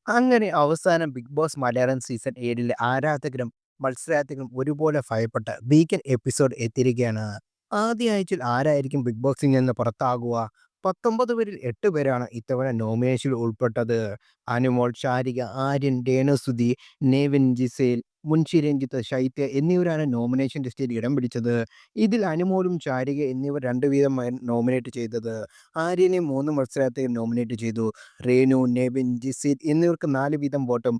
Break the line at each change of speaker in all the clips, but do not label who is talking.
അങ്ങനെ അവസാനം 'big boss' Malayalam season 7ലെ ആരാധകരും, മത്സരാർത്ഥികളും ഒരുപോലെ ഭയപ്പെട്ട വീക്കെൻഡ് എപ്പിസോഡ് എത്തിയിരിക്കുകയാണ്. ആദ്യ ആഴ്ചയിൽ ആരായിരിക്കും ബിഗ് ബോസിൽ നിന്ന് പുറത്താകുക? 19 പേരിൽ 8 പേരാണ് ഇത്തവണ നോമിനേഷനിൽ ഉൾപ്പെട്ടത്. അനുമോൾ, ഷാരിക, ആര്യൻ, രേണുസുതി, നെവിൻ, ജിസേൽ, മുൻഷി രഞ്ജിത്ത്, ശൈത്യ എന്നിവരാണ് നോമിനേഷൻ ലിസ്റ്റിൽ ഇടം പിടിച്ചത്. ഇതിൽ അനുമോളും ഷാരിക എന്നിവർ 2 വീതമാണ് നോമിനേറ്റ് ചെയ്തത്. ആര്യനെ 3 മത്സരാർത്ഥികൾ നോമിനേറ്റ് ചെയ്തു. റേനു, നെവിൻ, ജിസീൽ എന്നിവർക്ക് 4 വീതം വോട്ടും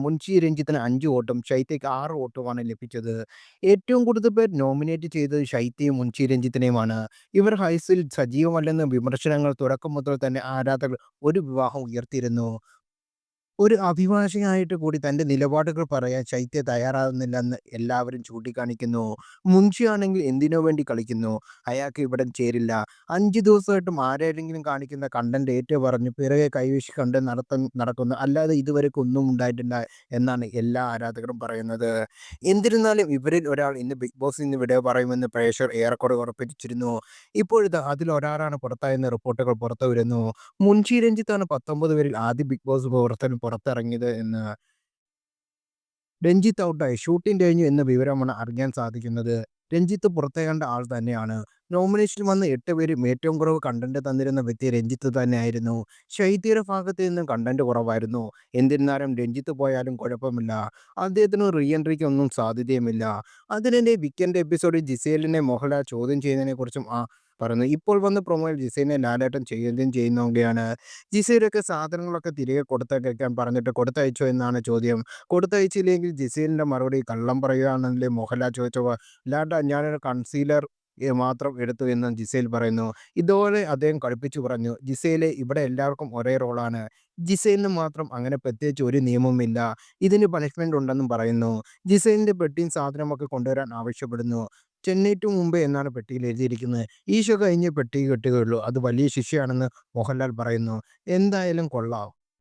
മുൻഷി രഞ്ജിത്തിന് 5 വോട്ടും ശൈത്യയ്ക്ക് 6 വോട്ടുമാണ് ലഭിച്ചത്. ഏറ്റവും കൂടുതൽ പേർ നോമിനേറ്റ് ചെയ്തത് ശൈത്യയും മുൻഷി രഞ്ജിത്തിനെയുമാണ്. ഇവർ ഹൗസിൽ സജീവമല്ലെന്ന് വിമർശനങ്ങൾ തുടക്കം മുതൽ തന്നെ ആരാധകർ ഒരു വിവാഹം ഉയർത്തിയിരുന്നു. ഒരു അഭിഭാഷകനായിട്ട് കൂടി തന്റെ നിലപാടുകൾ പറയാൻ ശൈത്യ തയ്യാറാകുന്നില്ലെന്ന് എല്ലാവരും ചൂണ്ടിക്കാണിക്കുന്നു. മുൻഷിയാണെങ്കിൽ എന്തിനോ വേണ്ടി കളിക്കുന്നു. അയാൾക്ക് ഇവിടെ ചേരില്ല. 5 ദിവസമായിട്ടും ആരെങ്കിലും കാണിക്കുന്ന കണ്ടന്റ് ഏറ്റു പറഞ്ഞ് പിറകെ കൈവീശി കണ്ട് നടക്കുന്നു. അല്ലാതെ ഇതുവരെക്കും ഒന്നും ഉണ്ടായിട്ടില്ല എന്നാണ് എല്ലാ ആരാധകരും പറയുന്നത്. എന്നിരുന്നാലും ഇവരിൽ ഒരാൾ ഇന്ന് ബിഗ് ബോസിൽ നിന്ന് വിട പറയുമെന്ന് പ്രേക്ഷകർ ഏറെക്കുറെ ഉറപ്പിച്ചിരുന്നു. ഇപ്പോഴിതാ അതിലൊരാളാണ് പുറത്തായെന്ന റിപ്പോർട്ടുകൾ പുറത്തുവരുന്നു. മുൻഷി രഞ്ജിത്താണ് 19 പേരിൽ ആദ്യ ബിഗ് ബോസ് പ്രവർത്തകൻ പുറത്തിറങ്ങിയത് എന്ന്. രഞ്ജിത്ത് ഔട്ടായി. ഷൂട്ടിംഗ് കഴിഞ്ഞു എന്ന വിവരമാണ് അറിയാൻ സാധിക്കുന്നത്. രഞ്ജിത്ത് പുറത്താകേണ്ട ആൾ തന്നെയാണ്. നോമിനേഷനിൽ വന്ന 8 പേരും ഏറ്റവും കുറവ് കണ്ടന്റ് തന്നിരുന്ന വ്യക്തി രഞ്ജിത്ത് തന്നെയായിരുന്നു. ശൈത്യയുടെ ഭാഗത്ത് നിന്നും കണ്ടന്റ് കുറവായിരുന്നു. എന്നിരുന്നാലും രഞ്ജിത്ത് പോയാലും കുഴപ്പമില്ല. അദ്ദേഹത്തിന് റീ എൻട്രിക്ക് ഒന്നും സാധ്യതയുമില്ല. അതിനിടെ വീക്കെൻഡ് എപ്പിസോഡിൽ ജിസേലിനെ മോഹൻലാൽ ചോദ്യം ചെയ്യുന്നതിനെക്കുറിച്ചും പറയുന്നു. ഇപ്പോൾ വന്ന പ്രൊമോയിൽ ജിസേലിനെ ലാലേട്ടൻ ചോദ്യം ചെയ്യുന്നൊക്കെയാണ്. ജിസേലൊക്കെ സാധനങ്ങളൊക്കെ തിരികെ കൊടുത്തയക്കാൻ പറഞ്ഞിട്ട് കൊടുത്തയച്ചോ എന്നാണ് ചോദ്യം. കൊടുത്തയച്ചില്ലെങ്കിൽ ജിസേലിന്റെ മറുപടി കള്ളം പറയുകയാണെന്നല്ലേ മോഹൻലാൽ ചോദിച്ചപ്പോൾ ലാലേട്ടാ ഞാനൊരു കൺസീലർ മാത്രം എടുത്തു എന്ന് ജിസേൽ പറയുന്നു. ഇതോടെ അദ്ദേഹം കടുപ്പിച്ചു പറഞ്ഞു, ജിസേലെ ഇവിടെ എല്ലാവർക്കും ഒരേ റോളാണ്. ജിസേലിന് മാത്രം അങ്ങനെ പ്രത്യേകിച്ച് ഒരു നിയമവുമില്ല. ഇതിന് പണിഷ്മെന്റ് ഉണ്ടെന്നും പറയുന്നു. ജിസേലിന്റെ പെട്ടിയും സാധനമൊക്കെ കൊണ്ടുവരാൻ ആവശ്യപ്പെടുന്നു. ചെന്നൈ ടു മുംബൈ എന്നാണ് പെട്ടിയിൽ എഴുതിയിരിക്കുന്നത്. ഈ ഷോ കഴിഞ്ഞേ പെട്ടി കിട്ടുകയുള്ളൂ. അത് വലിയ ശിക്ഷയാണെന്ന് മോഹൻലാൽ പറയുന്നു. എന്തായാലും കൊള്ളാം.